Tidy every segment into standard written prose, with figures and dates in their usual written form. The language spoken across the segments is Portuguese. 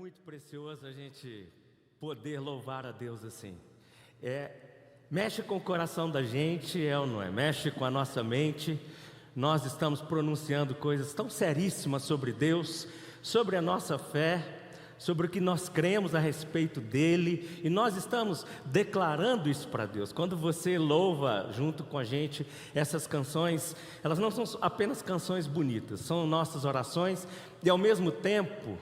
muito precioso a gente poder louvar a Deus assim. Mexe com o coração da gente, ou não é? Mexe com a nossa mente. Nós estamos pronunciando coisas tão seríssimas sobre Deus, sobre a nossa fé, sobre o que nós cremos a respeito dele, e nós estamos declarando isso para Deus. Quando você louva junto com a gente essas canções, elas não são apenas canções bonitas, são nossas orações, e ao mesmo tempo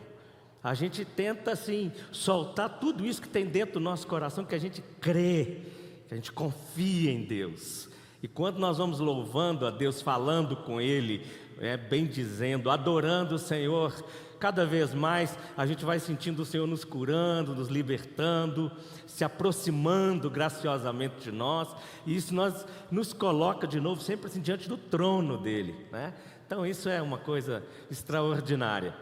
a gente tenta assim soltar tudo isso que tem dentro do nosso coração, que a gente crê, que a gente confia em Deus. E quando nós vamos louvando a Deus, falando com Ele, bendizendo, adorando o Senhor, cada vez mais a gente vai sentindo o Senhor nos curando, nos libertando, se aproximando graciosamente de nós, e isso nos coloca de novo sempre assim diante do trono dEle, né? Então isso é uma coisa extraordinária.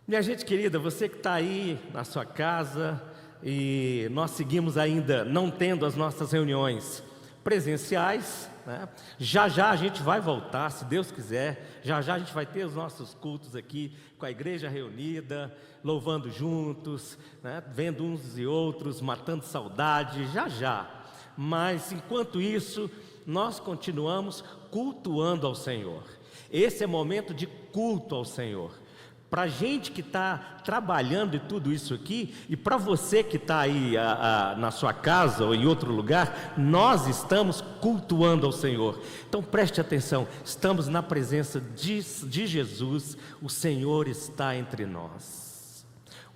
Minha gente querida, você que está aí na sua casa, e nós seguimos ainda não tendo as nossas reuniões presenciais, né? Já a gente vai voltar, se Deus quiser. Já a gente vai ter os nossos cultos aqui com a igreja reunida, louvando juntos, né? Vendo uns e outros, matando saudade, já. Mas enquanto isso, nós continuamos cultuando ao Senhor. Esse é momento de culto ao Senhor. Para a gente que está trabalhando e tudo isso aqui, e para você que está aí na sua casa ou em outro lugar, nós estamos cultuando ao Senhor. Então preste atenção, estamos na presença de Jesus, o Senhor está entre nós.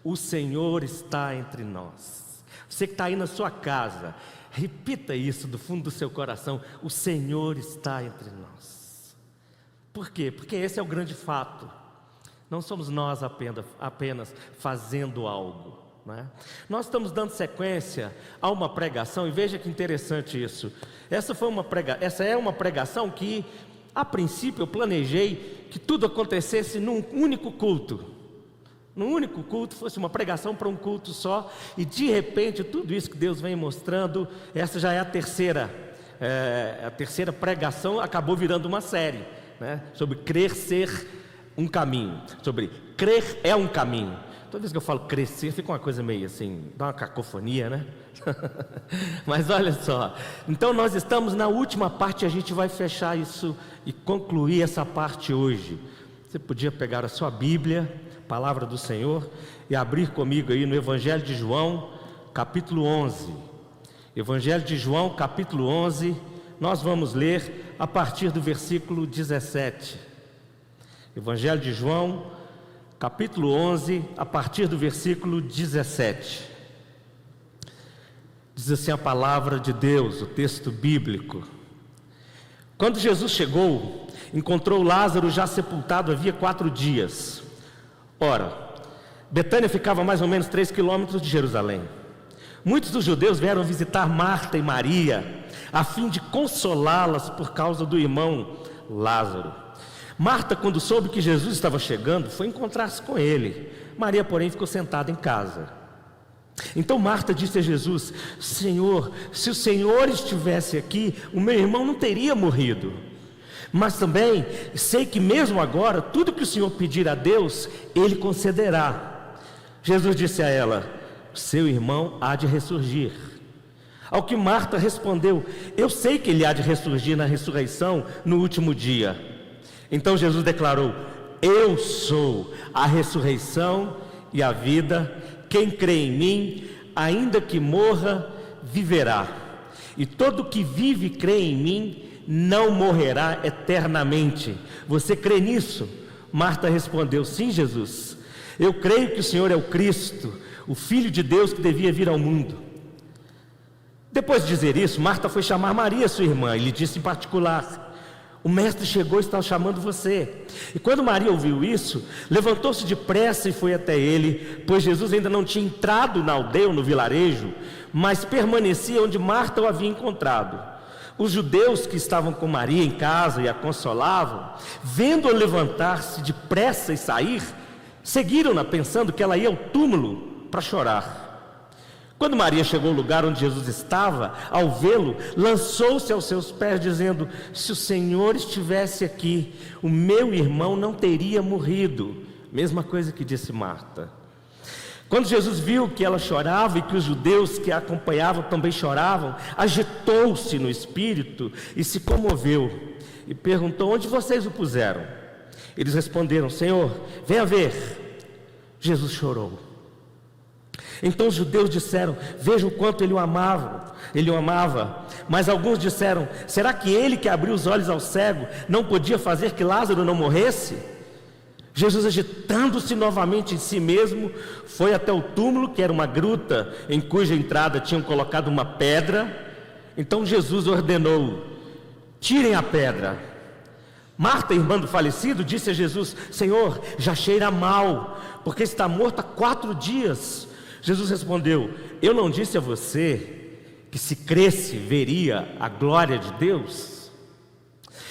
O Senhor está entre nós. Você que está aí na sua casa, repita isso do fundo do seu coração: o Senhor está entre nós. Por quê? Porque esse é o grande fato. Não somos nós apenas fazendo algo, né? Nós estamos dando sequência a uma pregação, e veja que interessante isso. Essa é uma pregação que, a princípio, eu planejei que tudo acontecesse num único culto. Num único culto, fosse uma pregação para um culto só, e de repente, tudo isso que Deus vem mostrando, essa já é a terceira pregação, acabou virando uma série, né? Sobre crer ser um caminho, sobre crer é um caminho. Toda vez que eu falo crescer, fica uma coisa meio assim, dá uma cacofonia, né? Mas olha só, então nós estamos na última parte, a gente vai fechar isso e concluir essa parte hoje. Você podia pegar a sua Bíblia, Palavra do Senhor, e abrir comigo aí no Evangelho de João, capítulo 11. Evangelho de João, capítulo 11, nós vamos ler a partir do versículo 17. Evangelho de João, capítulo 11, a partir do versículo 17. Diz assim a palavra de Deus, o texto bíblico: Quando Jesus chegou, encontrou Lázaro já sepultado havia 4 dias. Ora, Betânia ficava a mais ou menos 3 quilômetros de Jerusalém. Muitos dos judeus vieram visitar Marta e Maria, a fim de consolá-las por causa do irmão Lázaro. Marta, quando soube que Jesus estava chegando, foi encontrar-se com ele. Maria, porém, ficou sentada em casa. Então Marta disse a Jesus: Senhor, se o Senhor estivesse aqui, o meu irmão não teria morrido. Mas também sei que mesmo agora, tudo que o Senhor pedir a Deus, Ele concederá. Jesus disse a ela: seu irmão há de ressurgir. Ao que Marta respondeu: eu sei que ele há de ressurgir na ressurreição no último dia. Então Jesus declarou: eu sou a ressurreição e a vida. Quem crê em mim, ainda que morra, viverá. E todo que vive e crê em mim não morrerá eternamente. Você crê nisso? Marta respondeu: sim, Jesus. Eu creio que o Senhor é o Cristo, o Filho de Deus que devia vir ao mundo. Depois de dizer isso, Marta foi chamar Maria, sua irmã, e lhe disse em particular: o mestre chegou e está chamando você. E quando Maria ouviu isso, levantou-se depressa e foi até ele, pois Jesus ainda não tinha entrado na aldeia ou no vilarejo, mas permanecia onde Marta o havia encontrado. Os judeus que estavam com Maria em casa e a consolavam, vendo-a levantar-se depressa e sair, seguiram-na pensando que ela ia ao túmulo para chorar. Quando Maria chegou ao lugar onde Jesus estava, ao vê-lo, lançou-se aos seus pés, dizendo: se o Senhor estivesse aqui, o meu irmão não teria morrido. Mesma coisa que disse Marta. Quando Jesus viu que ela chorava e que os judeus que a acompanhavam também choravam, agitou-se no espírito e se comoveu e perguntou: onde vocês o puseram? Eles responderam: Senhor, venha ver. Jesus chorou. Então os judeus disseram: veja o quanto ele o amava. Mas alguns disseram: será que ele que abriu os olhos ao cego não podia fazer que Lázaro não morresse? Jesus, agitando-se novamente em si mesmo, foi até o túmulo, que era uma gruta em cuja entrada tinham colocado uma pedra. Então Jesus ordenou: tirem a pedra. Marta, irmã do falecido, disse a Jesus: Senhor, já cheira mal, porque está morto há 4 dias. Jesus respondeu: eu não disse a você que se cresce veria a glória de Deus?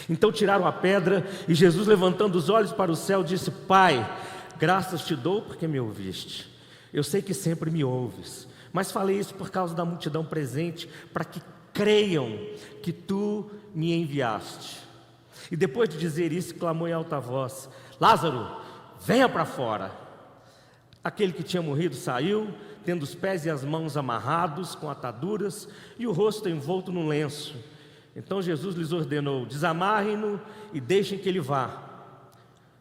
Então tiraram a pedra e Jesus, levantando os olhos para o céu, disse: Pai, graças te dou porque me ouviste. Eu sei que sempre me ouves, mas falei isso por causa da multidão presente, para que creiam que tu me enviaste. E depois de dizer isso, clamou em alta voz: Lázaro, venha para fora. Aquele que tinha morrido saiu, tendo os pés e as mãos amarrados com ataduras e o rosto envolto num lenço. Então Jesus lhes ordenou: desamarrem-no e deixem que ele vá.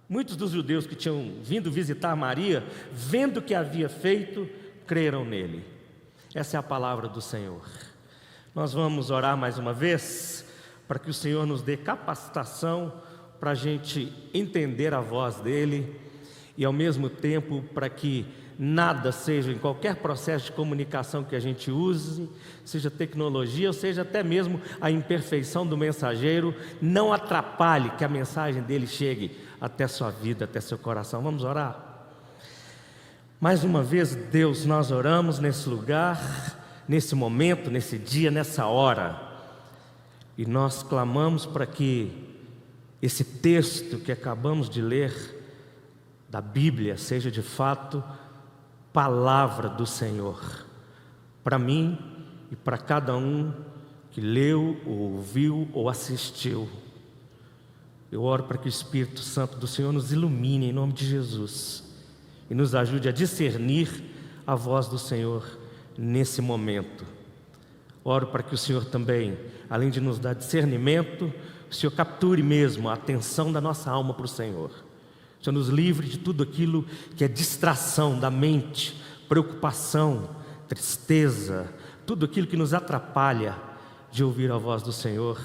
Muitos dos judeus que tinham vindo visitar Maria, vendo o que havia feito, creram nele. Essa é a palavra do Senhor. Nós vamos orar mais uma vez, para que o Senhor nos dê capacitação para a gente entender a voz dele, e ao mesmo tempo para que nada seja, em qualquer processo de comunicação que a gente use, seja tecnologia ou seja até mesmo a imperfeição do mensageiro, não atrapalhe que a mensagem dele chegue até sua vida, até seu coração. Vamos orar? Mais uma vez, Deus, nós oramos nesse lugar, nesse momento, nesse dia, nessa hora, e nós clamamos para que esse texto que acabamos de ler da Bíblia seja de fato palavra do Senhor, para mim e para cada um que leu, ou ouviu ou assistiu. Eu oro para que o Espírito Santo do Senhor nos ilumine em nome de Jesus e nos ajude a discernir a voz do Senhor nesse momento. Oro para que o Senhor também, além de nos dar discernimento, o Senhor capture mesmo a atenção da nossa alma para o Senhor. O Senhor nos livre de tudo aquilo que é distração da mente, preocupação, tristeza, tudo aquilo que nos atrapalha de ouvir a voz do Senhor,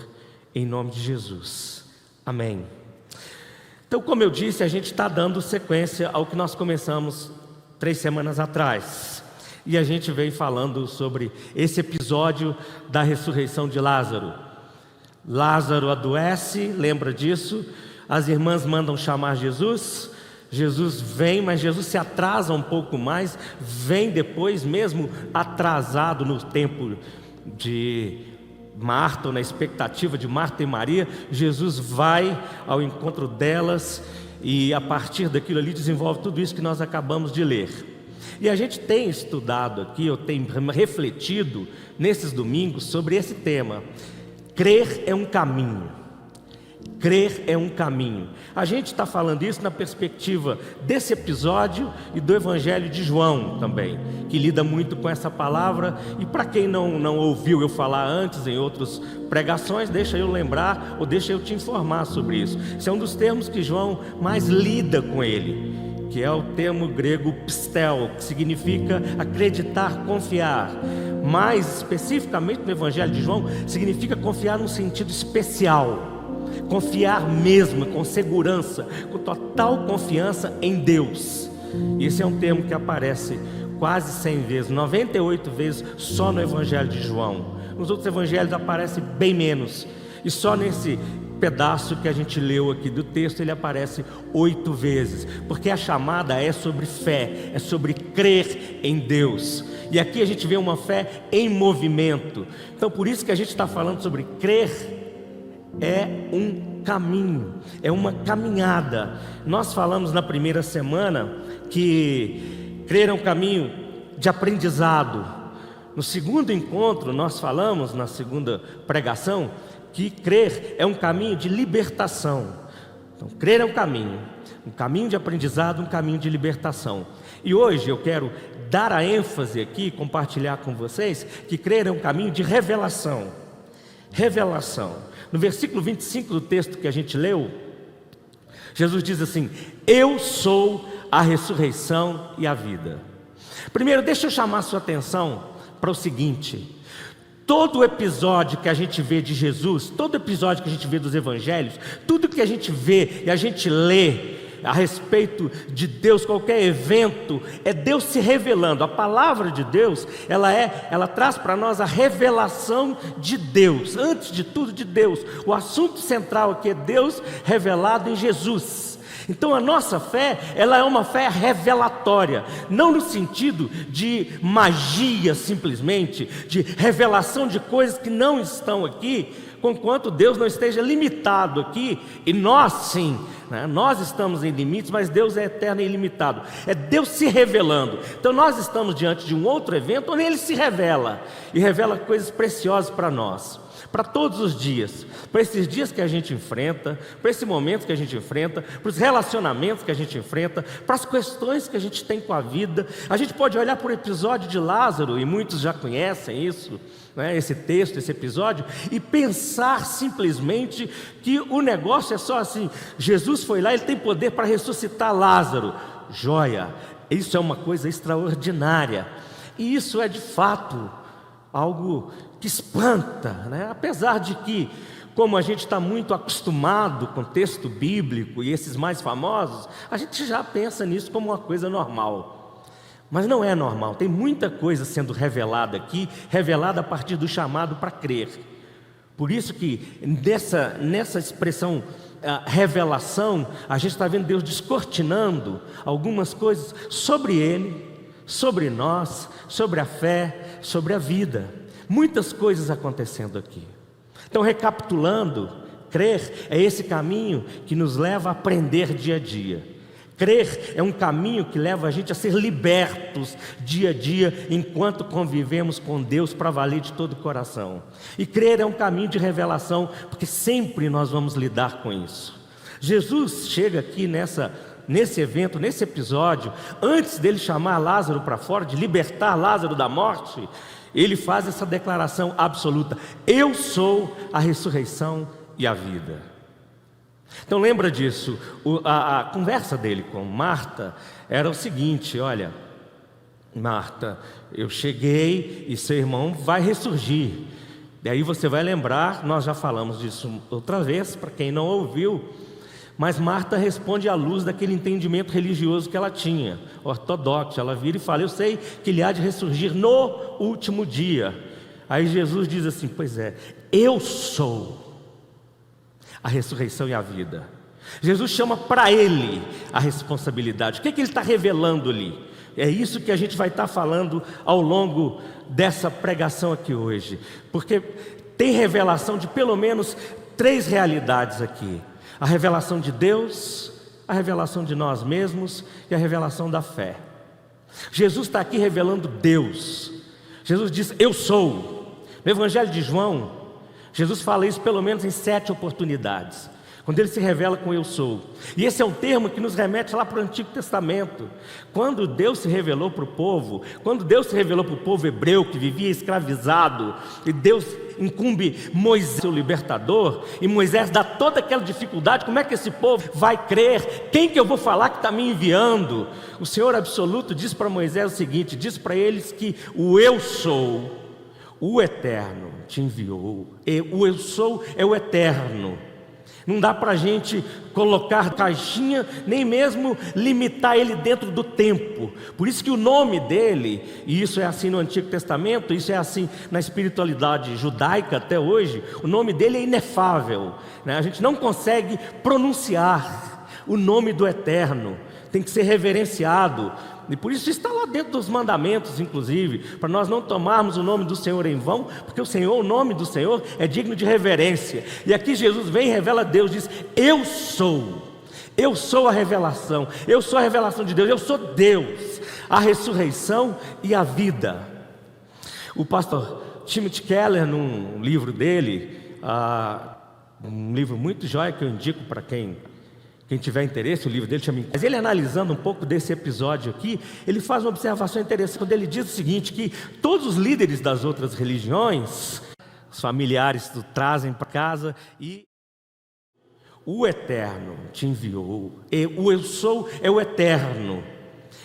em nome de Jesus. Amém. Então, como eu disse, a gente está dando sequência ao que nós começamos 3 semanas atrás. E a gente veio falando sobre esse episódio da ressurreição de Lázaro. Lázaro adoece, lembra disso? As irmãs mandam chamar Jesus. Jesus vem, mas Jesus se atrasa um pouco mais, vem depois, mesmo atrasado no tempo de Marta, ou na expectativa de Marta e Maria. Jesus vai ao encontro delas e a partir daquilo ali desenvolve tudo isso que nós acabamos de ler. E a gente tem estudado aqui, eu tenho refletido nesses domingos sobre esse tema. Crer é um caminho. Crer é um caminho. A gente está falando isso na perspectiva desse episódio e do Evangelho de João também, que lida muito com essa palavra. E para quem não ouviu eu falar antes em outras pregações, deixa eu lembrar ou deixa eu te informar sobre isso. Esse é um dos termos que João mais lida com ele, que é o termo grego pistel, que significa acreditar, confiar. Mais especificamente no Evangelho de João, significa confiar num sentido especial. Confiar mesmo, com segurança, com total confiança em Deus. Esse é um termo que aparece quase 100 vezes, 98 vezes só no Evangelho de João. Nos outros evangelhos aparece bem menos. E só nesse pedaço que a gente leu aqui do texto ele aparece 8 vezes. Porque a chamada é sobre fé, é sobre crer em Deus. E aqui a gente vê uma fé em movimento. Então por isso que a gente está falando sobre crer. É um caminho, é uma caminhada. Nós falamos na primeira semana que crer é um caminho de aprendizado. No segundo encontro nós falamos, na segunda pregação, que crer é um caminho de libertação. Então crer é um caminho de aprendizado, um caminho de libertação. E hoje eu quero dar a ênfase aqui, compartilhar com vocês, que crer é um caminho de revelação. Revelação. No versículo 25 do texto que a gente leu, Jesus diz assim: eu sou a ressurreição e a vida. Primeiro, deixa eu chamar a sua atenção para o seguinte: todo episódio que a gente vê de Jesus, todo episódio que a gente vê dos evangelhos, tudo que a gente vê e a gente lê a respeito de Deus, qualquer evento, é Deus se revelando. A palavra de Deus, ela traz para nós a revelação de Deus, antes de tudo de Deus. O assunto central aqui é Deus revelado em Jesus. Então a nossa fé, ela é uma fé revelatória, não no sentido de magia simplesmente, de revelação de coisas que não estão aqui, conquanto Deus não esteja limitado aqui, e nós sim, né? Nós estamos em limites, mas Deus é eterno e ilimitado. É Deus se revelando. Então nós estamos diante de um outro evento onde Ele se revela, e revela coisas preciosas para nós, para todos os dias, para esses dias que a gente enfrenta, para esse momento que a gente enfrenta, para os relacionamentos que a gente enfrenta, para as questões que a gente tem com a vida. A gente pode olhar para o episódio de Lázaro, e muitos já conhecem isso, né, esse texto, esse episódio, e pensar simplesmente que o negócio é só assim: Jesus foi lá, Ele tem poder para ressuscitar Lázaro. Joia, isso é uma coisa extraordinária, e isso é de fato algo que espanta, né? Apesar de que, como a gente está muito acostumado com o texto bíblico e esses mais famosos, a gente já pensa nisso como uma coisa normal. Mas não é normal, tem muita coisa sendo revelada aqui, revelada a partir do chamado para crer. Por isso que nessa expressão revelação, a gente está vendo Deus descortinando algumas coisas sobre Ele, sobre nós, sobre a fé, sobre a vida. Muitas coisas acontecendo aqui. Então, recapitulando, crer é esse caminho que nos leva a aprender dia a dia. Crer é um caminho que leva a gente a ser libertos dia a dia, enquanto convivemos com Deus para valer de todo o coração. E crer é um caminho de revelação, porque sempre nós vamos lidar com isso. Jesus chega aqui nesse evento, nesse episódio, antes dele chamar Lázaro para fora, de libertar Lázaro da morte, ele faz essa declaração absoluta: eu sou a ressurreição e a vida. Então lembra disso, a conversa dele com Marta era o seguinte: olha, Marta, eu cheguei e seu irmão vai ressurgir. E aí você vai lembrar, nós já falamos disso outra vez, para quem não ouviu, mas Marta responde à luz daquele entendimento religioso que ela tinha, ortodoxo. Ela vira e fala: eu sei que ele há de ressurgir no último dia. Aí Jesus diz assim: pois é, eu sou a ressurreição e a vida. Jesus chama para Ele a responsabilidade. O que Ele está revelando ali? É isso que a gente vai estar falando ao longo dessa pregação aqui hoje, porque tem revelação de pelo menos 3 realidades aqui: a revelação de Deus, a revelação de nós mesmos e a revelação da fé. Jesus está aqui revelando Deus. Jesus diz: eu sou. No Evangelho de João, Jesus fala isso pelo menos em 7 oportunidades, quando Ele se revela com eu sou. E esse é um termo que nos remete lá para o Antigo Testamento. Quando Deus se revelou para o povo, quando Deus se revelou para o povo hebreu que vivia escravizado, e Deus incumbe Moisés, seu libertador, e Moisés dá toda aquela dificuldade: como é que esse povo vai crer? Quem que eu vou falar que está me enviando? O Senhor absoluto diz para Moisés o seguinte: diz para eles que o eu sou, o eterno, te enviou. O eu sou é o eterno. Não dá para a gente colocar caixinha, nem mesmo limitar ele dentro do tempo. Por isso que o nome dele, e isso é assim no Antigo Testamento, isso é assim na espiritualidade judaica até hoje, o nome dele é inefável, né? A gente não consegue pronunciar o nome do eterno, tem que ser reverenciado. E por isso está lá dentro dos mandamentos, inclusive, para nós não tomarmos o nome do Senhor em vão, porque o nome do Senhor é digno de reverência. E aqui Jesus vem e revela Deus, diz: eu sou a revelação, eu sou a revelação de Deus, eu sou Deus, a ressurreição e a vida. O pastor Timothy Keller, num livro dele, um livro muito jóia que eu indico para quem Quem tiver interesse, o livro dele chama... Mas ele, analisando um pouco desse episódio aqui, ele faz uma observação interessante, quando ele diz o seguinte, que todos os líderes das outras religiões, os familiares o trazem para casa e... O Eterno te enviou, o Eu Sou é o Eterno.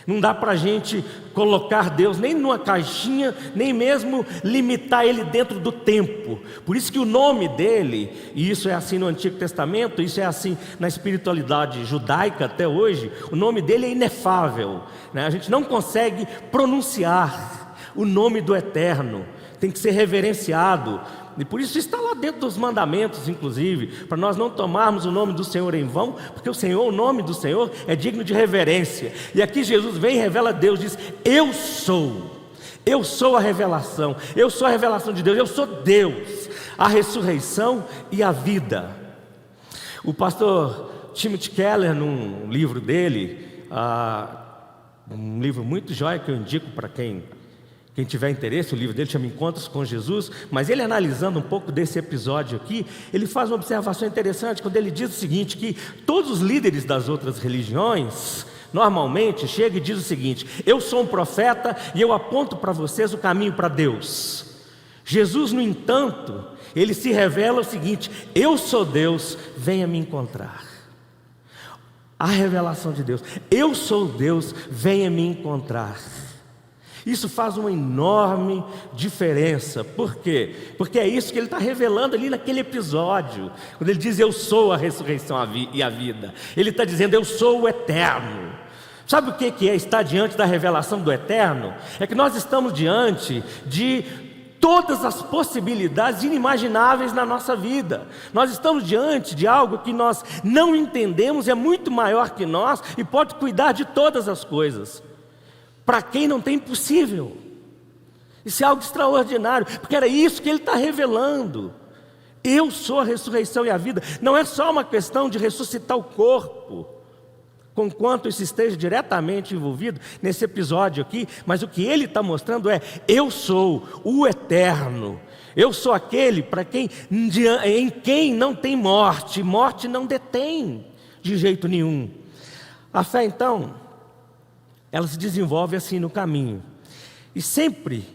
Não dá para a gente colocar Deus nem numa caixinha, nem mesmo limitar Ele dentro do tempo. Por isso que o nome dele, e isso é assim no Antigo Testamento, isso é assim na espiritualidade judaica até hoje, o nome dele é inefável, né? A gente não consegue pronunciar o nome do Eterno, tem que ser reverenciado. E por isso está lá dentro dos mandamentos, inclusive, para nós não tomarmos o nome do Senhor em vão, porque o nome do Senhor é digno de reverência. E aqui Jesus vem e revela Deus, diz: eu sou a revelação, eu sou a revelação de Deus, eu sou Deus, a ressurreição e a vida. O pastor Timothy Keller, num livro dele, um livro muito jóia que eu indico para quem tiver interesse, o livro dele chama Encontros com Jesus, mas ele, analisando um pouco desse episódio aqui, ele faz uma observação interessante quando ele diz o seguinte, que todos os líderes das outras religiões normalmente chegam e dizem o seguinte: eu sou um profeta e eu aponto para vocês o caminho para Deus. Jesus, no entanto, ele se revela o seguinte: eu sou Deus, venha me encontrar. A revelação de Deus: eu sou Deus, venha me encontrar. Isso faz uma enorme diferença. Por quê? Porque é isso que ele está revelando ali naquele episódio, quando ele diz: eu sou a ressurreição e a vida. Ele está dizendo: eu sou o Eterno. Sabe o que é estar diante da revelação do Eterno? É que nós estamos diante de todas as possibilidades inimagináveis na nossa vida. Nós estamos diante de algo que nós não entendemos, é muito maior que nós e pode cuidar de todas as coisas. Para quem não tem impossível. Isso é algo extraordinário, porque era isso que ele está revelando. Eu sou a ressurreição e a vida. Não é só uma questão de ressuscitar o corpo, conquanto isso esteja diretamente envolvido nesse episódio aqui, mas o que ele está mostrando é: eu sou o Eterno. Eu sou aquele em quem não tem morte. Morte não detém de jeito nenhum. A fé, então, ela se desenvolve assim no caminho. E sempre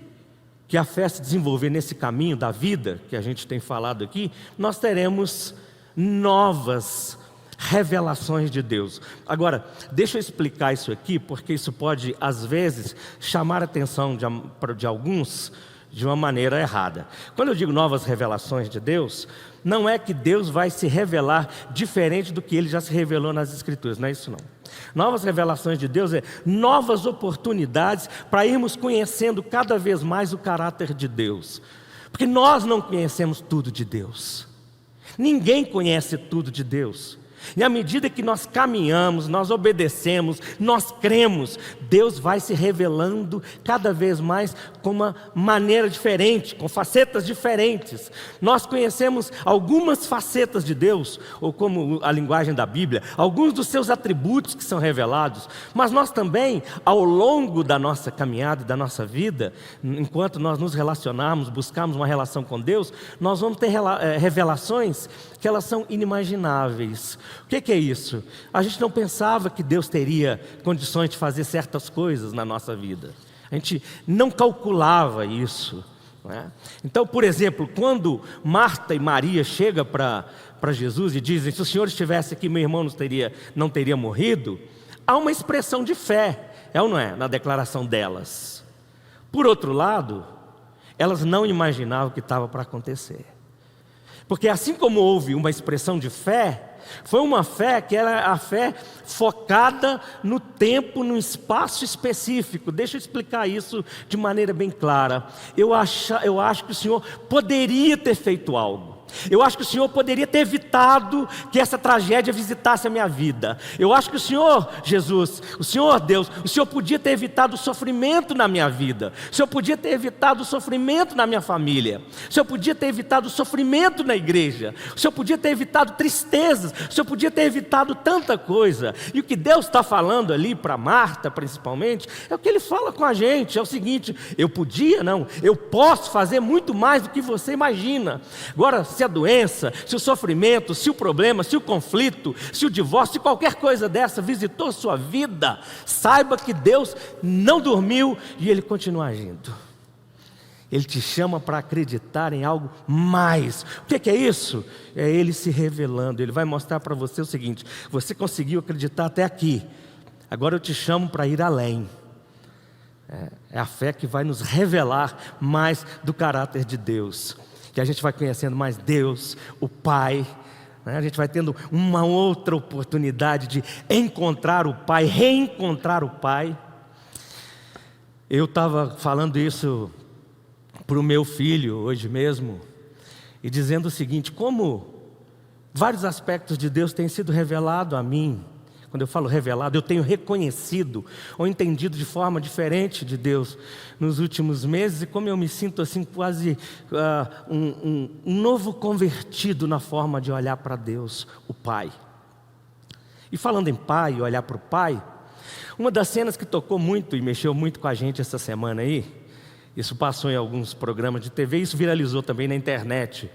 que a fé se desenvolver nesse caminho da vida, que a gente tem falado aqui, nós teremos novas revelações de Deus. Agora, deixa eu explicar isso aqui, porque isso pode, às vezes, chamar a atenção de alguns de uma maneira errada. Quando eu digo novas revelações de Deus, não é que Deus vai se revelar diferente do que Ele já se revelou nas Escrituras, não é isso não. Novas revelações de Deus é novas oportunidades para irmos conhecendo cada vez mais o caráter de Deus. Porque nós não conhecemos tudo de Deus. Ninguém conhece tudo de Deus. E à medida que nós caminhamos, nós obedecemos, nós cremos, Deus vai se revelando cada vez mais com uma maneira diferente, com facetas diferentes. Nós conhecemos algumas facetas de Deus, ou como a linguagem da Bíblia, alguns dos seus atributos que são revelados, mas nós também, ao longo da nossa caminhada e da nossa vida, enquanto nós nos relacionarmos, buscarmos uma relação com Deus, nós vamos ter revelações que elas são inimagináveis. O que é isso? A gente não pensava que Deus teria condições de fazer certas coisas na nossa vida. A gente não calculava isso, não é? Então, por exemplo, quando Marta e Maria chegam para Jesus e dizem: se o Senhor estivesse aqui, meu irmão não teria morrido, há uma expressão de fé, é ou não é, na declaração delas. Por outro lado, elas não imaginavam o que estava para acontecer. Porque assim como houve uma expressão de fé, foi uma fé que era a fé focada no tempo, num espaço específico. Deixa eu explicar isso de maneira bem clara. Eu acho que o Senhor poderia ter feito algo. Eu acho que o Senhor poderia ter evitado que essa tragédia visitasse a minha vida. Eu acho que o Senhor, Jesus, o Senhor Deus, o Senhor podia ter evitado o sofrimento na minha vida. O Senhor podia ter evitado o sofrimento na minha família. O Senhor podia ter evitado o sofrimento na igreja. O Senhor podia ter evitado tristezas. O Senhor podia ter evitado tanta coisa. E o que Deus está falando ali para Marta, principalmente, é o que Ele fala com a gente. É o seguinte: eu posso fazer muito mais do que você imagina. Agora, se a doença, se o sofrimento, sofrimento, se o problema, se o conflito, se o divórcio, se qualquer coisa dessa visitou sua vida, saiba que Deus não dormiu e Ele continua agindo. Ele te chama para acreditar em algo mais. O que é isso? É Ele se revelando. Ele vai mostrar para você o seguinte: você conseguiu acreditar até aqui, agora eu te chamo para ir além. É a fé que vai nos revelar mais do caráter de Deus, que a gente vai conhecendo mais Deus, o Pai, né? A gente vai tendo uma outra oportunidade de encontrar o Pai, reencontrar o Pai. Eu estava falando isso para o meu filho hoje mesmo, e dizendo o seguinte: como vários aspectos de Deus têm sido revelados a mim. Quando eu falo revelado, eu tenho reconhecido ou entendido de forma diferente de Deus nos últimos meses, e como eu me sinto assim quase um novo convertido na forma de olhar para Deus, o Pai. E falando em Pai, olhar para o Pai, uma das cenas que tocou muito e mexeu muito com a gente essa semana aí, isso passou em alguns programas de TV, isso viralizou também na internet.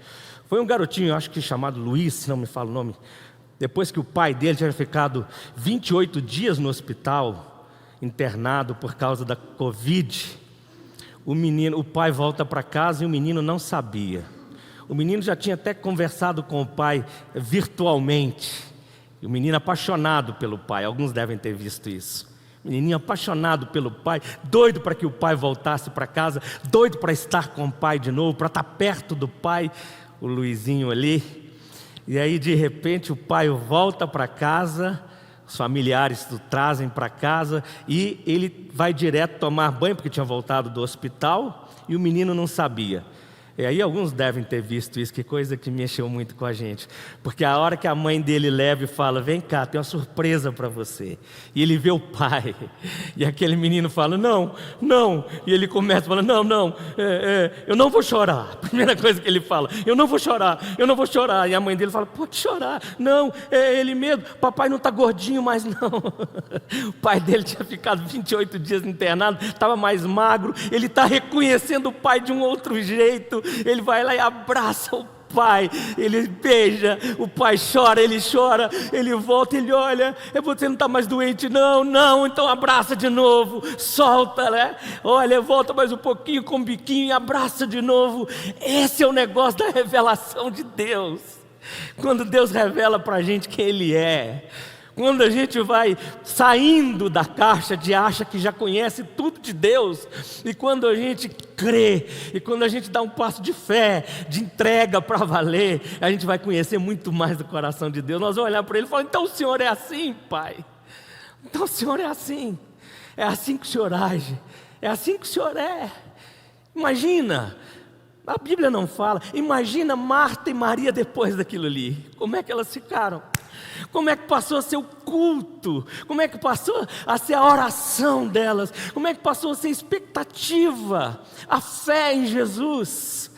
Foi um garotinho, acho que chamado Luiz, se não me falo o nome. Depois que o pai dele tinha ficado 28 dias no hospital, internado por causa da Covid, o pai volta para casa e o menino não sabia. O menino já tinha até conversado com o pai virtualmente. E o menino apaixonado pelo pai, alguns devem ter visto isso. O menininho apaixonado pelo pai, doido para que o pai voltasse para casa, doido para estar com o pai de novo, para estar perto do pai, o Luizinho ali. E aí de repente o pai volta para casa, os familiares o trazem para casa e ele vai direto tomar banho, porque tinha voltado do hospital e o menino não sabia. E aí alguns devem ter visto isso, que coisa que mexeu muito com a gente. Porque a hora que a mãe dele leva e fala: vem cá, tem uma surpresa para você. E ele vê o pai. E aquele menino fala: não, não. E ele começa falando: não, eu não vou chorar. Primeira coisa que ele fala: eu não vou chorar. E a mãe dele fala: pode chorar. Não, é ele mesmo. Papai não está gordinho mais não. O pai dele tinha ficado 28 dias internado, estava mais magro. Ele está reconhecendo o pai de um outro jeito. Ele vai lá e abraça o pai, ele beija, o pai chora, ele volta, ele olha: você não está mais doente? Não, então abraça de novo, solta, né? Olha, volta mais um pouquinho com o biquinho e abraça de novo. Esse é o negócio da revelação de Deus. Quando Deus revela para a gente quem Ele é, quando a gente vai saindo da caixa de acha que já conhece tudo de Deus, e quando a gente crê, e quando a gente dá um passo de fé, de entrega para valer, a gente vai conhecer muito mais do coração de Deus. Nós vamos olhar para Ele e falar: então o Senhor é assim, Pai, então o Senhor é assim que o Senhor age, é assim que o Senhor é. Imagina, a Bíblia não fala, imagina Marta e Maria depois daquilo ali, como é que elas ficaram? Como é que passou a ser o culto? Como é que passou a ser a oração delas? Como é que passou a ser a expectativa, a fé em Jesus?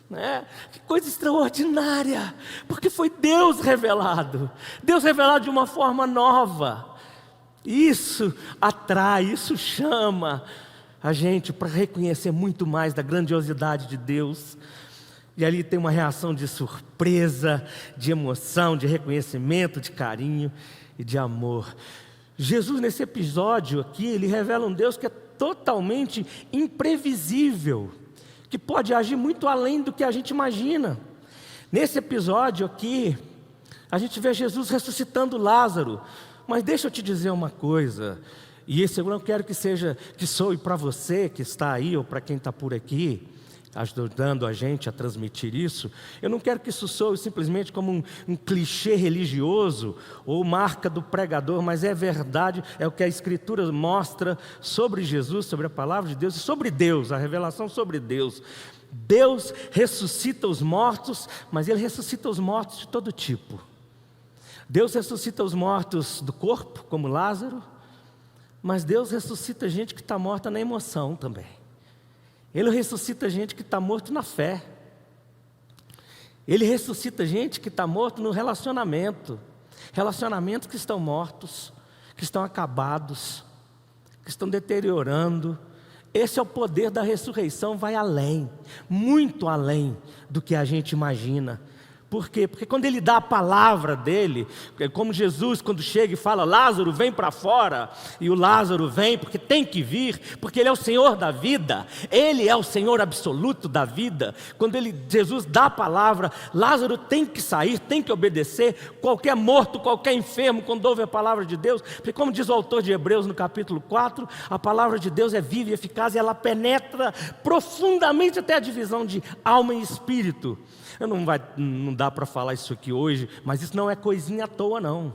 Né? Que coisa extraordinária, porque foi Deus revelado de uma forma nova. Isso atrai, isso chama a gente para reconhecer muito mais da grandiosidade de Deus. E ali tem uma reação de surpresa, de emoção, de reconhecimento, de carinho e de amor. Jesus, nesse episódio aqui, ele revela um Deus que é totalmente imprevisível, que pode agir muito além do que a gente imagina. Nesse episódio aqui, a gente vê Jesus ressuscitando Lázaro. Mas deixa eu te dizer uma coisa, e esse eu não quero que soe para você que está aí ou para quem está por aqui, ajudando a gente a transmitir isso. Eu não quero que isso soe simplesmente como um clichê religioso ou marca do pregador, mas é verdade, é o que a Escritura mostra sobre Jesus, sobre a palavra de Deus e sobre Deus, a revelação sobre Deus. Deus ressuscita os mortos, mas Ele ressuscita os mortos de todo tipo. Deus ressuscita os mortos do corpo, como Lázaro, mas Deus ressuscita gente que está morta na emoção também. Ele ressuscita gente que está morto na fé. Ele ressuscita gente que está morto no relacionamento. Relacionamentos que estão mortos, que estão acabados, que estão deteriorando. Esse é o poder da ressurreição, vai além, muito além do que a gente imagina. Por quê? Porque quando ele dá a palavra dele, como Jesus quando chega e fala, Lázaro vem para fora, e o Lázaro vem porque tem que vir, porque ele é o Senhor da vida, ele é o Senhor absoluto da vida. Quando Jesus dá a palavra, Lázaro tem que sair, tem que obedecer. Qualquer morto, qualquer enfermo, quando ouve a palavra de Deus, porque como diz o autor de Hebreus no capítulo 4, a palavra de Deus é viva e eficaz, e ela penetra profundamente até a divisão de alma e espírito. Não dá para falar isso aqui hoje, mas isso não é coisinha à toa, não.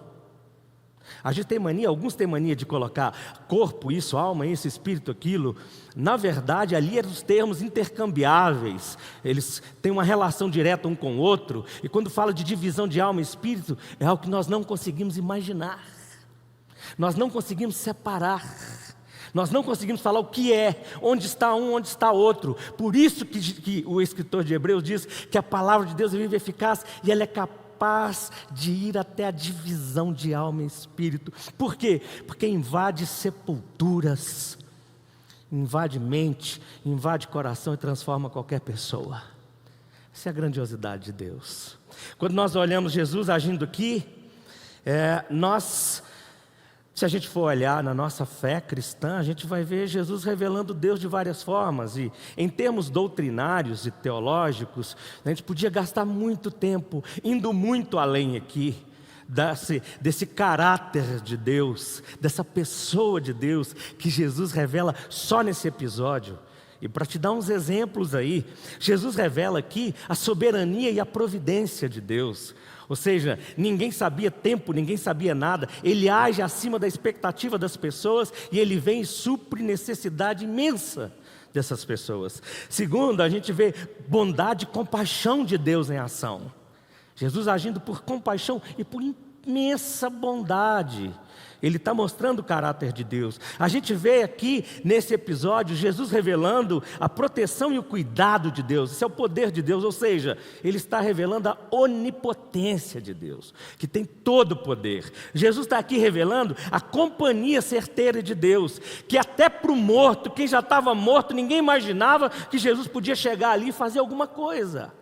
A gente tem mania, alguns têm mania de colocar corpo, isso, alma, isso, espírito, aquilo. Na verdade, ali eram os termos intercambiáveis. Eles têm uma relação direta um com o outro. E quando fala de divisão de alma e espírito, é algo que nós não conseguimos imaginar. Nós não conseguimos separar. Nós não conseguimos falar o que é, onde está um, onde está outro. Por isso que o escritor de Hebreus diz que a palavra de Deus é viva e eficaz e ela é capaz de ir até a divisão de alma e espírito. Por quê? Porque invade sepulturas, invade mente, invade coração e transforma qualquer pessoa. Essa é a grandiosidade de Deus. Quando nós olhamos Jesus agindo aqui, se a gente for olhar na nossa fé cristã, a gente vai ver Jesus revelando Deus de várias formas. E em termos doutrinários e teológicos, a gente podia gastar muito tempo, indo muito além aqui, desse caráter de Deus, dessa pessoa de Deus, que Jesus revela só nesse episódio. E para te dar uns exemplos aí, Jesus revela aqui a soberania e a providência de Deus. Ou seja, ninguém sabia tempo, ninguém sabia nada. Ele age acima da expectativa das pessoas e ele vem e supre necessidade imensa dessas pessoas. Segundo, a gente vê bondade e compaixão de Deus em ação. Jesus agindo por compaixão e por imensa bondade. Ele está mostrando o caráter de Deus. A gente vê aqui, nesse episódio, Jesus revelando a proteção e o cuidado de Deus. Esse é o poder de Deus, ou seja, Ele está revelando a onipotência de Deus, que tem todo o poder. Jesus está aqui revelando a companhia certeira de Deus, que até para o morto, quem já estava morto, ninguém imaginava que Jesus podia chegar ali e fazer alguma coisa.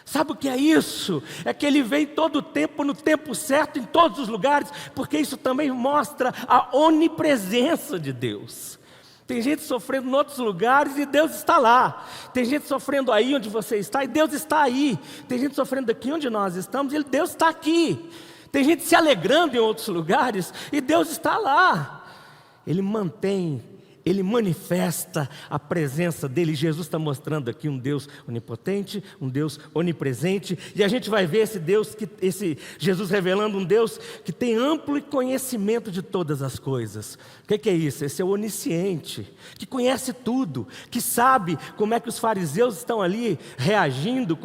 Sabe o que é isso? É que Ele vem todo o tempo, no tempo certo, em todos os lugares, porque isso também mostra a onipresença de Deus. Tem gente sofrendo em outros lugares e Deus está lá. Tem gente sofrendo aí onde você está e Deus está aí. Tem gente sofrendo aqui onde nós estamos e Deus está aqui. Tem gente se alegrando em outros lugares e Deus está lá. Ele manifesta a presença dEle. Jesus está mostrando aqui um Deus onipotente, um Deus onipresente. E a gente vai ver esse Jesus revelando um Deus que tem amplo conhecimento de todas as coisas. O que é isso? Esse é o onisciente, que conhece tudo, que sabe como é que os fariseus estão ali reagindo,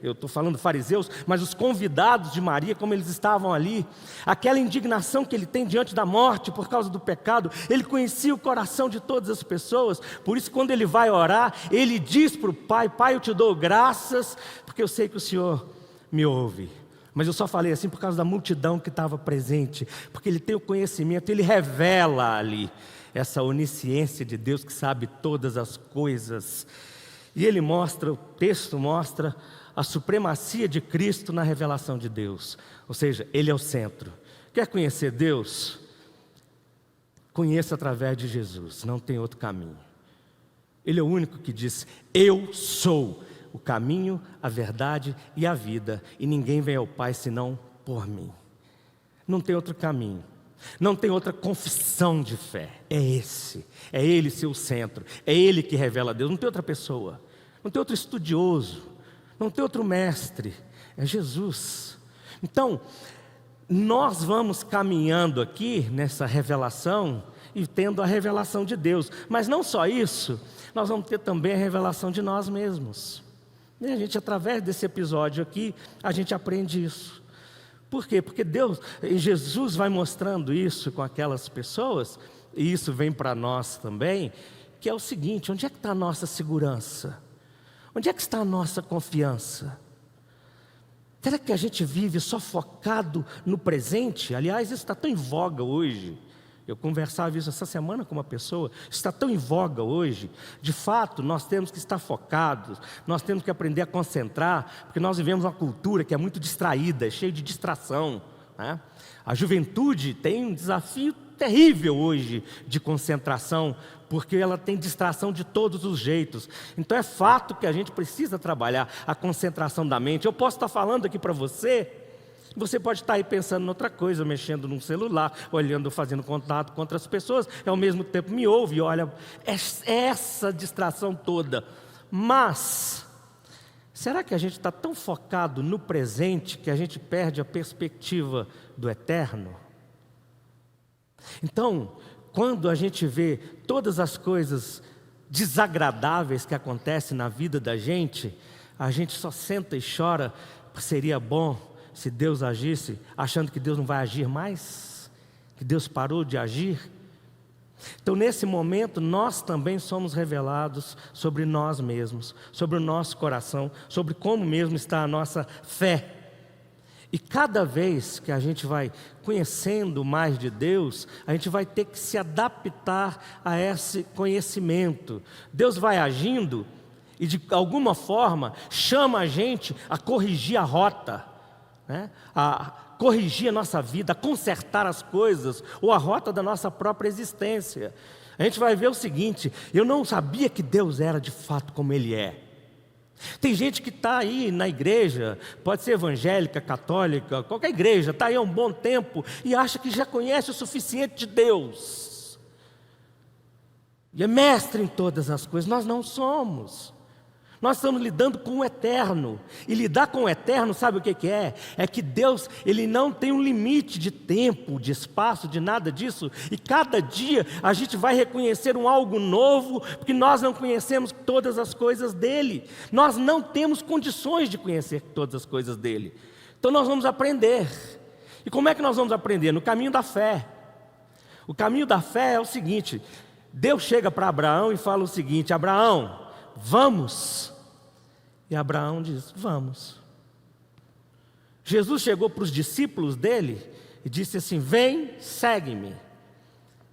eu estou falando fariseus, mas os convidados de Maria, como eles estavam ali, aquela indignação que ele tem diante da morte por causa do pecado. Ele conhecia o coração de todas as pessoas, por isso quando ele vai orar, ele diz para o Pai: Pai, eu te dou graças, porque eu sei que o Senhor me ouve. Mas eu só falei assim por causa da multidão que estava presente, porque ele tem o conhecimento, ele revela ali essa onisciência de Deus que sabe todas as coisas. E o texto mostra a supremacia de Cristo na revelação de Deus, ou seja, Ele é o centro. Quer conhecer Deus? Conheça através de Jesus, não tem outro caminho. Ele é o único que diz: eu sou o caminho, a verdade e a vida, e ninguém vem ao Pai senão por mim. Não tem outro caminho, não tem outra confissão de fé. É Ele seu centro, é Ele que revela a Deus. Não tem outra pessoa, não tem outro estudioso, não tem outro mestre, é Jesus. Então, nós vamos caminhando aqui nessa revelação e tendo a revelação de Deus. Mas não só isso, nós vamos ter também a revelação de nós mesmos. E a gente, através desse episódio aqui, a gente aprende isso. Por quê? Porque Jesus vai mostrando isso com aquelas pessoas, e isso vem para nós também, que é o seguinte: onde é que está a nossa segurança? Onde é que está a nossa confiança? Será que a gente vive só focado no presente? Aliás, isso está tão em voga hoje. Eu conversava isso essa semana com uma pessoa, está tão em voga hoje. De fato, nós temos que estar focados, nós temos que aprender a concentrar, porque nós vivemos uma cultura que é muito distraída, cheia de distração, né? A juventude tem um desafio terrível hoje de concentração, porque ela tem distração de todos os jeitos. Então é fato que a gente precisa trabalhar a concentração da mente. Eu posso estar falando aqui para você, você pode estar aí pensando em outra coisa, mexendo num celular, olhando, fazendo contato com outras pessoas, e ao mesmo tempo me ouve e olha, essa distração toda. Mas, será que a gente está tão focado no presente que a gente perde a perspectiva do eterno? Então, quando a gente vê todas as coisas desagradáveis que acontecem na vida da gente, a gente só senta e chora, seria bom se Deus agisse, achando que Deus não vai agir mais, que Deus parou de agir. Então, nesse momento, nós também somos revelados sobre nós mesmos, sobre o nosso coração, sobre como mesmo está a nossa fé. E cada vez que a gente vai conhecendo mais de Deus, a gente vai ter que se adaptar a esse conhecimento. Deus vai agindo e de alguma forma chama a gente a corrigir a rota, né? A corrigir a nossa vida, a consertar as coisas, ou a rota da nossa própria existência. A gente vai ver o seguinte: eu não sabia que Deus era de fato como Ele é. Tem gente que está aí na igreja, pode ser evangélica, católica, qualquer igreja, está aí há um bom tempo e acha que já conhece o suficiente de Deus, e é mestre em todas as coisas. Nós não somos. Nós estamos lidando com o eterno, e lidar com o eterno, sabe o que é? É que Deus, Ele não tem um limite de tempo, de espaço, de nada disso, e cada dia a gente vai reconhecer um algo novo, porque nós não conhecemos todas as coisas dEle, nós não temos condições de conhecer todas as coisas dEle, então nós vamos aprender. E como é que nós vamos aprender? No caminho da fé. O caminho da fé é o seguinte: Deus chega para Abraão e fala o seguinte: Abraão, vamos. E Abraão diz: vamos. Jesus chegou para os discípulos dele e disse assim: vem, segue-me.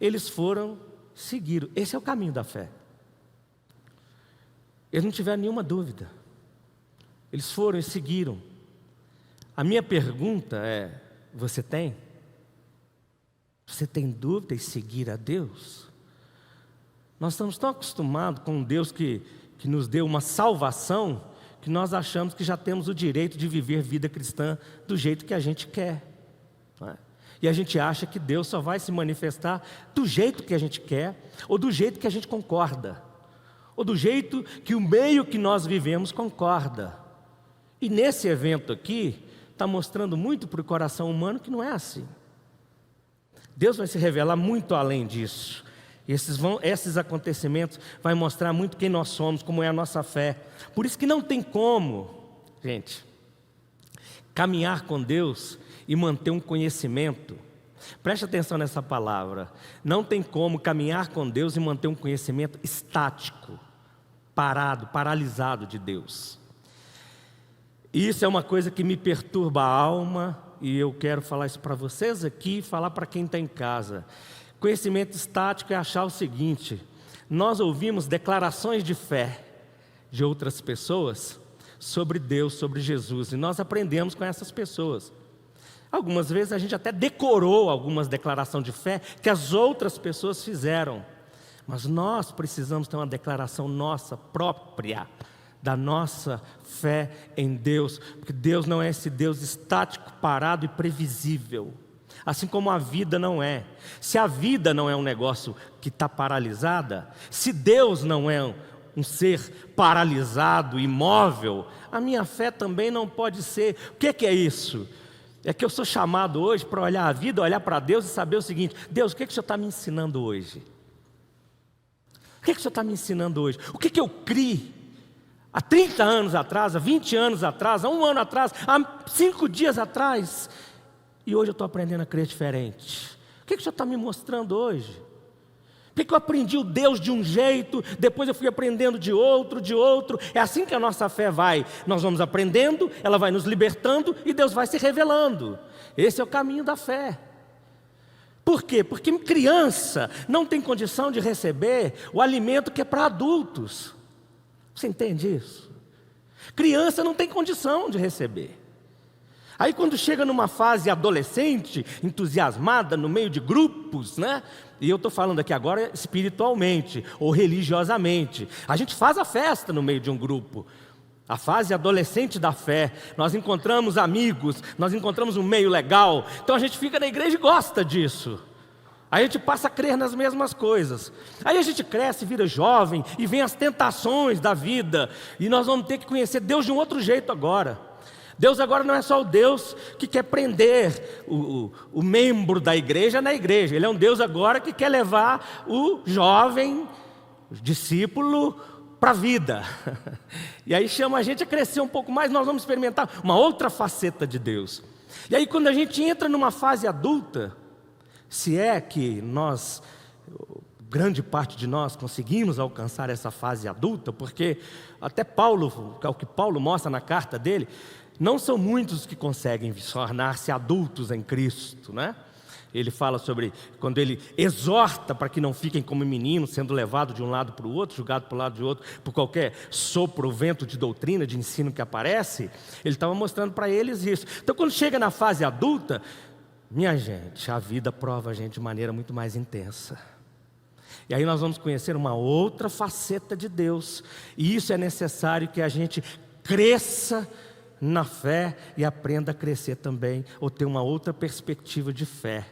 Eles foram, seguiram. Esse é o caminho da fé. Eles não tiveram nenhuma dúvida. Eles foram e seguiram. A minha pergunta é: você tem? Você tem dúvida em seguir a Deus? Nós estamos tão acostumados com um Deus que nos deu uma salvação, que nós achamos que já temos o direito de viver vida cristã do jeito que a gente quer, não é? E a gente acha que Deus só vai se manifestar do jeito que a gente quer, ou do jeito que a gente concorda, ou do jeito que o meio que nós vivemos concorda. E nesse evento aqui, está mostrando muito para o coração humano que não é assim. Deus vai se revelar muito além disso. Esses acontecimentos vão mostrar muito quem nós somos, como é a nossa fé. Por isso que não tem como, gente, caminhar com Deus e manter um conhecimento. Preste atenção nessa palavra. Não tem como caminhar com Deus e manter um conhecimento estático, parado, paralisado de Deus. Isso é uma coisa que me perturba a alma, e eu quero falar isso para vocês aqui e falar para quem está em casa. Conhecimento estático é achar o seguinte: nós ouvimos declarações de fé de outras pessoas sobre Deus, sobre Jesus, e nós aprendemos com essas pessoas. Algumas vezes a gente até decorou algumas declarações de fé que as outras pessoas fizeram, mas nós precisamos ter uma declaração nossa própria, da nossa fé em Deus, porque Deus não é esse Deus estático, parado e previsível. Assim como a vida não é. Se a vida não é um negócio que está paralisada, se Deus não é um ser paralisado, imóvel, a minha fé também não pode ser. O que é isso? É que eu sou chamado hoje para olhar a vida, olhar para Deus e saber o seguinte: Deus, o que o Senhor está me ensinando hoje? O que o Senhor está me ensinando hoje? O que eu criei há 30 anos atrás, há 20 anos atrás, há 1 ano atrás, há 5 dias atrás? E hoje eu estou aprendendo a crer diferente. O que o Senhor está me mostrando hoje? Por que eu aprendi o Deus de um jeito, depois eu fui aprendendo de outro? É assim que a nossa fé vai. Nós vamos aprendendo, ela vai nos libertando e Deus vai se revelando. Esse é o caminho da fé. Por quê? Porque criança não tem condição de receber o alimento que é para adultos. Você entende isso? Criança não tem condição de receber. Aí quando chega numa fase adolescente, entusiasmada, no meio de grupos, né? E eu estou falando aqui agora espiritualmente ou religiosamente. A gente faz a festa no meio de um grupo. A fase adolescente da fé. Nós encontramos amigos, nós encontramos um meio legal. Então a gente fica na igreja e gosta disso. Aí a gente passa a crer nas mesmas coisas. Aí a gente cresce, vira jovem e vem as tentações da vida. E nós vamos ter que conhecer Deus de um outro jeito agora. Deus agora não é só o Deus que quer prender o membro da igreja na igreja. Ele é um Deus agora que quer levar o jovem, o discípulo, para a vida. E aí chama a gente a crescer um pouco mais. Nós vamos experimentar uma outra faceta de Deus. E aí quando a gente entra numa fase adulta, se é que nós, grande parte de nós, conseguimos alcançar essa fase adulta, porque até Paulo, é o que Paulo mostra na carta dele, não são muitos que conseguem tornar-se adultos em Cristo, né? Ele fala sobre quando ele exorta para que não fiquem como meninos, sendo levados de um lado para o outro, julgados para o lado de outro, por qualquer sopro ou vento de doutrina, de ensino que aparece. Ele estava mostrando para eles isso. Então quando chega na fase adulta, minha gente, a vida prova a gente de maneira muito mais intensa. E aí nós vamos conhecer uma outra faceta de Deus. E isso é necessário que a gente cresça na fé e aprenda a crescer também, ou ter uma outra perspectiva de fé.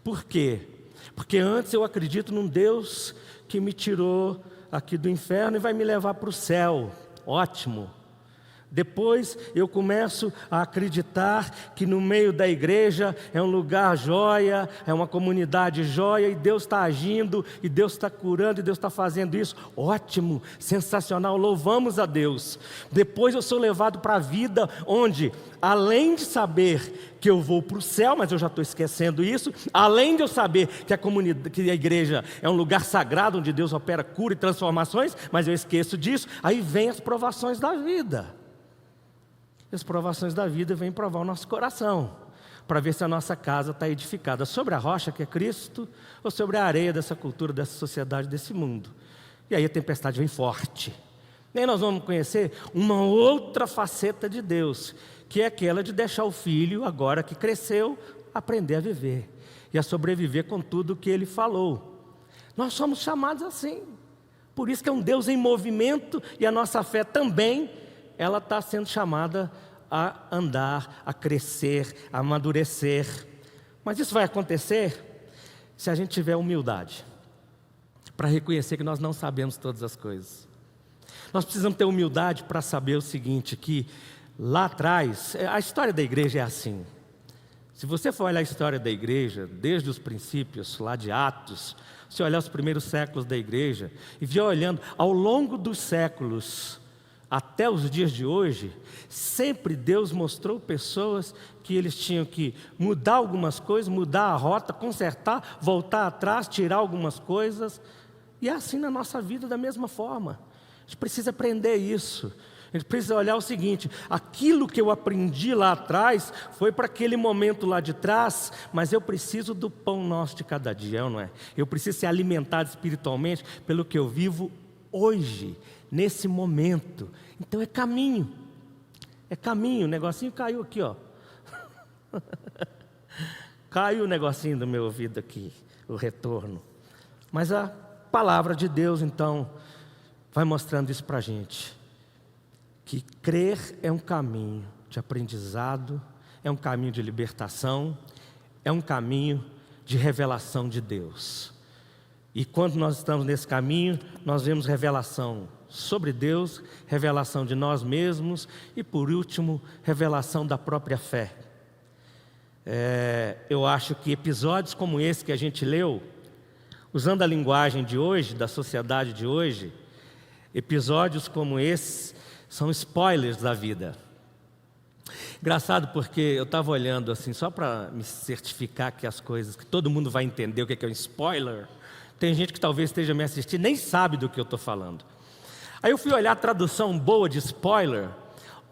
Por quê? Porque antes eu acredito num Deus que me tirou aqui do inferno e vai me levar para o céu. Ótimo. Depois eu começo a acreditar que no meio da igreja é um lugar jóia, é uma comunidade jóia, e Deus está agindo, e Deus está curando, e Deus está fazendo isso. Ótimo, sensacional, louvamos a Deus. Depois eu sou levado para a vida onde, além de saber que eu vou para o céu, mas eu já estou esquecendo isso, além de eu saber que a igreja é um lugar sagrado, onde Deus opera cura e transformações, mas eu esqueço disso, aí vem as provações da vida. As provações da vida vêm provar o nosso coração, para ver se a nossa casa está edificada sobre a rocha que é Cristo, ou sobre a areia dessa cultura, dessa sociedade, desse mundo. E aí a tempestade vem forte. E aí nós vamos conhecer uma outra faceta de Deus, que é aquela de deixar o filho, agora que cresceu, aprender a viver e a sobreviver com tudo o que ele falou. Nós somos chamados assim. Por isso que é um Deus em movimento, e a nossa fé também, ela está sendo chamada a andar, a crescer, a amadurecer. Mas isso vai acontecer se a gente tiver humildade, para reconhecer que nós não sabemos todas as coisas. Nós precisamos ter humildade para saber o seguinte, que lá atrás, a história da igreja é assim. Se você for olhar a história da igreja, desde os princípios, lá de Atos, se olhar os primeiros séculos da igreja, e vir olhando ao longo dos séculos, até os dias de hoje, sempre Deus mostrou pessoas que eles tinham que mudar algumas coisas, mudar a rota, consertar, voltar atrás, tirar algumas coisas. E é assim na nossa vida da mesma forma. A gente precisa aprender isso. A gente precisa olhar o seguinte, aquilo que eu aprendi lá atrás foi para aquele momento lá de trás, mas eu preciso do pão nosso de cada dia, não é? Eu preciso ser alimentado espiritualmente pelo que eu vivo hoje, nesse momento. Então é caminho, o negocinho caiu aqui, ó. Caiu o negocinho do meu ouvido aqui, o retorno. Mas a palavra de Deus então vai mostrando isso para a gente, que crer é um caminho de aprendizado, é um caminho de libertação, é um caminho de revelação de Deus. E quando nós estamos nesse caminho, nós vemos revelação sobre Deus, revelação de nós mesmos e, por último, revelação da própria fé. Eu acho que episódios como esse que a gente leu, usando a linguagem de hoje, da sociedade de hoje, episódios como esse são spoilers da vida. Engraçado porque eu estava olhando assim, só para me certificar que as coisas, que todo mundo vai entender o que é um spoiler. Tem gente que talvez esteja me assistindo, nem sabe do que eu estou falando. Aí eu fui olhar a tradução boa de spoiler.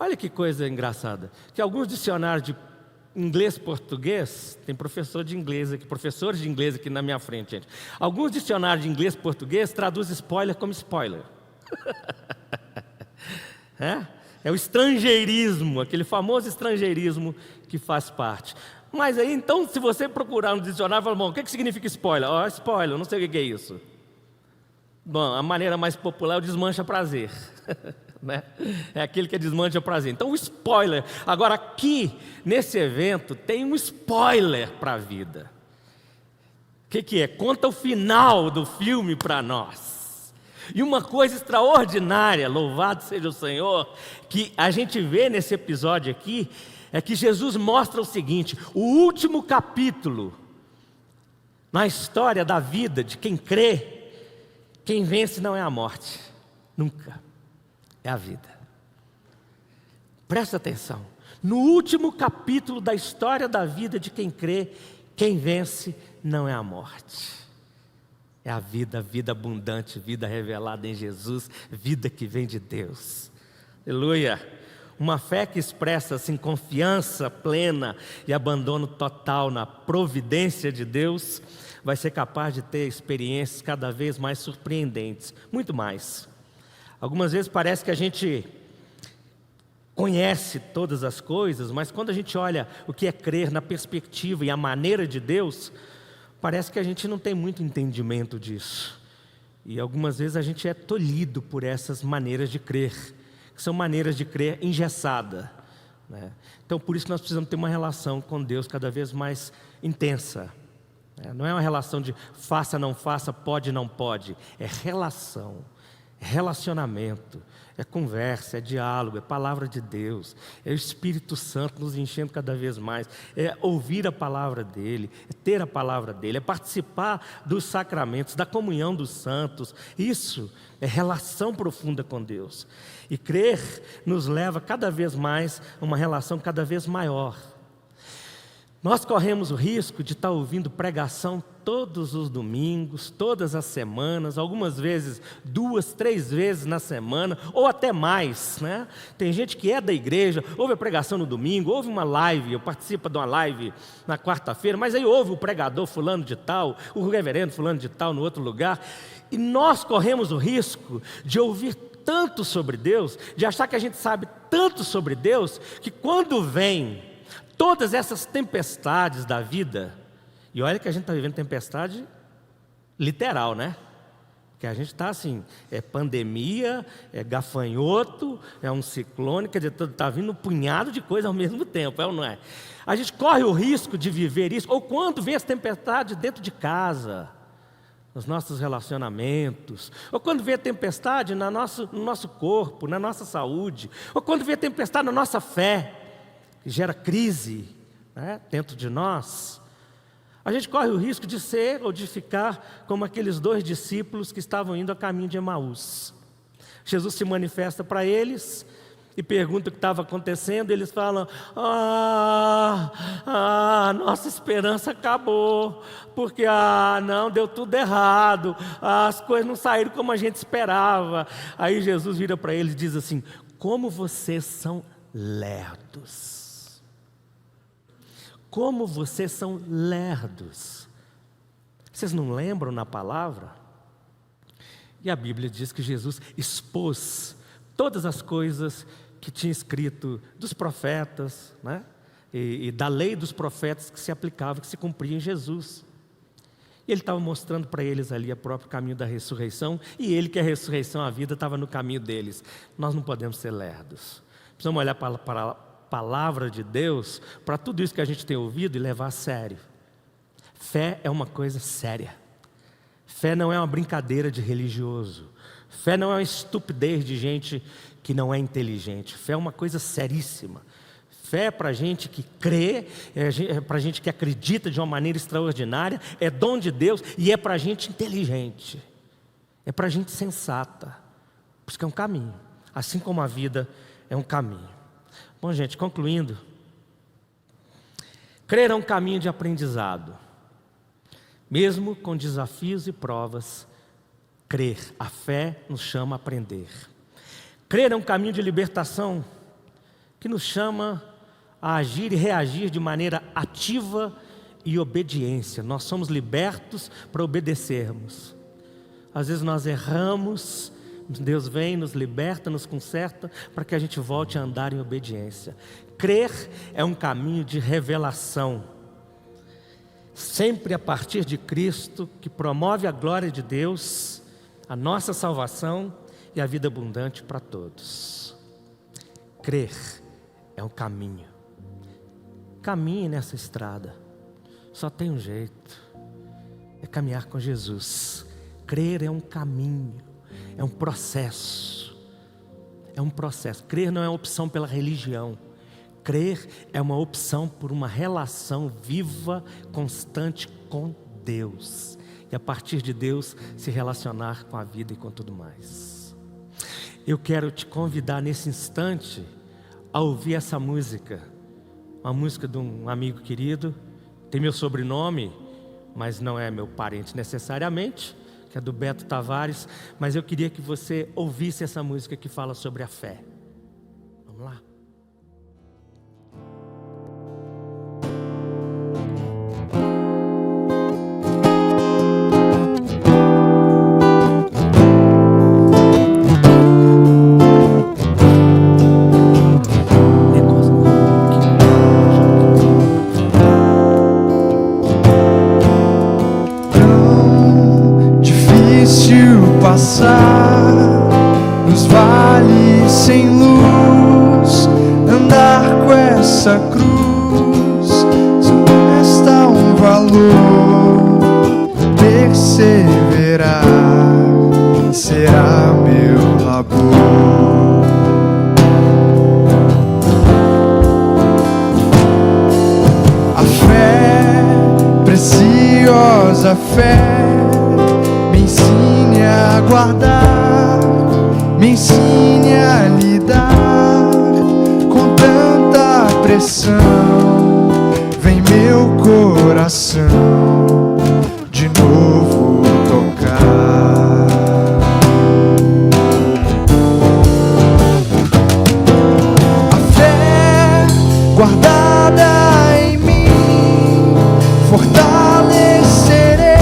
Olha que coisa engraçada, que alguns dicionários de inglês, português, tem professores de inglês aqui na minha frente, gente. Alguns dicionários de inglês, português traduzem spoiler como spoiler. É o estrangeirismo, aquele famoso estrangeirismo que faz parte. Mas aí, então, se você procurar no dicionário, fala, bom, o que significa spoiler? Spoiler, não sei o que é isso. Bom, a maneira mais popular é o desmancha prazer. Né? É aquele que desmancha prazer. Então, o spoiler. Agora, aqui, nesse evento, tem um spoiler para a vida. O que é? Conta o final do filme para nós. E uma coisa extraordinária, louvado seja o Senhor, que a gente vê nesse episódio aqui, é que Jesus mostra o seguinte: o último capítulo na história da vida de quem crê, quem vence não é a morte, nunca, é a vida. Presta atenção, no último capítulo da história da vida de quem crê, quem vence não é a morte, é a vida abundante, vida revelada em Jesus, vida que vem de Deus. Aleluia! Uma fé que expressa assim confiança plena e abandono total na providência de Deus, vai ser capaz de ter experiências cada vez mais surpreendentes, muito mais. Algumas vezes parece que a gente conhece todas as coisas, mas quando a gente olha o que é crer na perspectiva e a maneira de Deus, parece que a gente não tem muito entendimento disso. E algumas vezes a gente é tolhido por essas maneiras de crer, que são maneiras de crer engessada, né? Então, por isso nós precisamos ter uma relação com Deus cada vez mais intensa. Não é uma relação de faça, não faça, pode, não pode. É relação, é relacionamento, é conversa, é diálogo, é palavra de Deus, é o Espírito Santo nos enchendo cada vez mais, é ouvir a palavra dEle, é ter a palavra dEle, é participar dos sacramentos, da comunhão dos santos. Isso é relação profunda com Deus. E crer nos leva cada vez mais a uma relação cada vez maior. Nós corremos o risco de estar ouvindo pregação todos os domingos, todas as semanas, algumas vezes 2, 3 vezes na semana, ou até mais, né? Tem gente que é da igreja, ouve a pregação no domingo, ouve uma live, eu participo de uma live na quarta-feira, mas aí ouve o pregador fulano de tal, o reverendo fulano de tal no outro lugar, e nós corremos o risco de ouvir tanto sobre Deus, de achar que a gente sabe tanto sobre Deus, que quando vem todas essas tempestades da vida, e olha que a gente está vivendo tempestade literal, né? Que a gente está assim, é pandemia, é gafanhoto, é um ciclone, quer dizer, está vindo um punhado de coisas ao mesmo tempo, é ou não é? A gente corre o risco de viver isso, ou quando vem as tempestades dentro de casa, nos nossos relacionamentos, ou quando vem a tempestade no nosso corpo, na nossa saúde, ou quando vem a tempestade na nossa fé, que gera crise, né, dentro de nós, a gente corre o risco de ser ou de ficar como aqueles 2 discípulos que estavam indo a caminho de Emaús. Jesus se manifesta para eles e pergunta o que estava acontecendo, e eles falam: nossa esperança acabou, porque não, deu tudo errado, as coisas não saíram como a gente esperava. Aí Jesus vira para eles e diz assim: como vocês são lerdos. Como vocês são lerdos. Vocês não lembram na palavra? E a Bíblia diz que Jesus expôs todas as coisas que tinha escrito dos profetas, né? E da lei dos profetas que se aplicava, que se cumpria em Jesus. E Ele estava mostrando para eles ali o próprio caminho da ressurreição, e Ele, que é a ressurreição, a vida, estava no caminho deles. Nós não podemos ser lerdos. Precisamos olhar para a palavra de Deus, para tudo isso que a gente tem ouvido e levar a sério. Fé é uma coisa séria. Fé não é uma brincadeira de religioso. Fé não é uma estupidez de gente que não é inteligente. Fé é uma coisa seríssima. Fé é para gente que crê, é para gente que acredita de uma maneira extraordinária, é dom de Deus e é para gente inteligente. É para gente sensata. Por isso que é um caminho. Assim como a vida é um caminho. Bom, gente, concluindo. Crer é um caminho de aprendizado. Mesmo com desafios e provas, crer, a fé nos chama a aprender. Crer é um caminho de libertação que nos chama a agir e reagir de maneira ativa e obediência. Nós somos libertos para obedecermos. Às vezes nós erramos, Deus vem, nos liberta, nos conserta, para que a gente volte a andar em obediência. Crer é um caminho de revelação, sempre a partir de Cristo, que promove a glória de Deus, a nossa salvação e a vida abundante para todos. Crer é um caminho. Caminhe nessa estrada. Só tem um jeito, é caminhar com Jesus. Crer é um caminho, é um processo. É um processo. Crer não é uma opção pela religião. Crer é uma opção por uma relação viva, constante com Deus. E a partir de Deus se relacionar com a vida e com tudo mais. Eu quero te convidar nesse instante a ouvir essa música. Uma música de um amigo querido. Tem meu sobrenome, mas não é meu parente necessariamente, que é do Beto Tavares. Mas eu queria que você ouvisse essa música que fala sobre a fé. Vamos lá? Passar nos vales sem luz, andar com essa cruz, só resta um valor: perseverar será meu labor. A fé, preciosa fé, me ensine a guardar, me ensine a lidar com tanta pressão. Vem meu coração de novo tocar. A fé guardada em mim fortalecerei,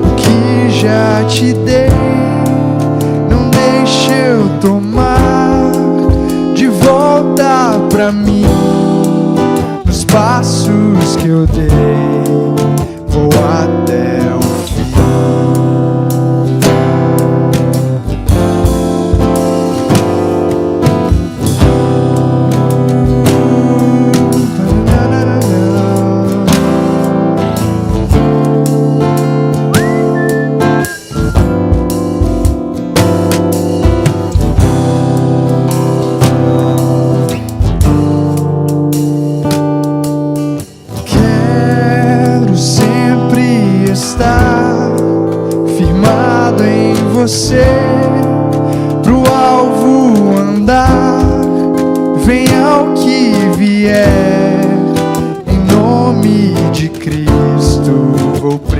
o que já te dei. Não deixe eu tomar de volta pra mim. Nos passos que eu dei, vou até o fim. Você pro alvo andar, venha o que vier, em nome de Cristo vou prevalecer.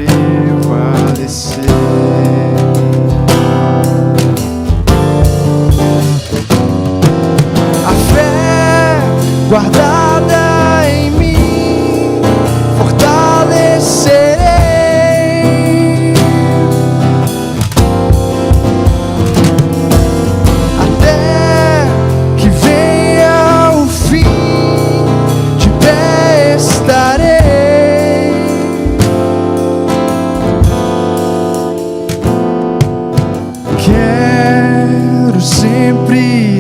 A fé guardada em mim fortalecerei,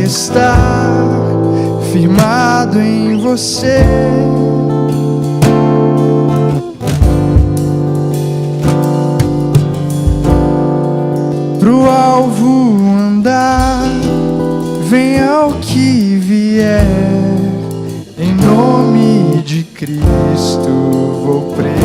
estar firmado em você. Pro alvo andar, venha o que vier, em nome de Cristo vou prevalecer.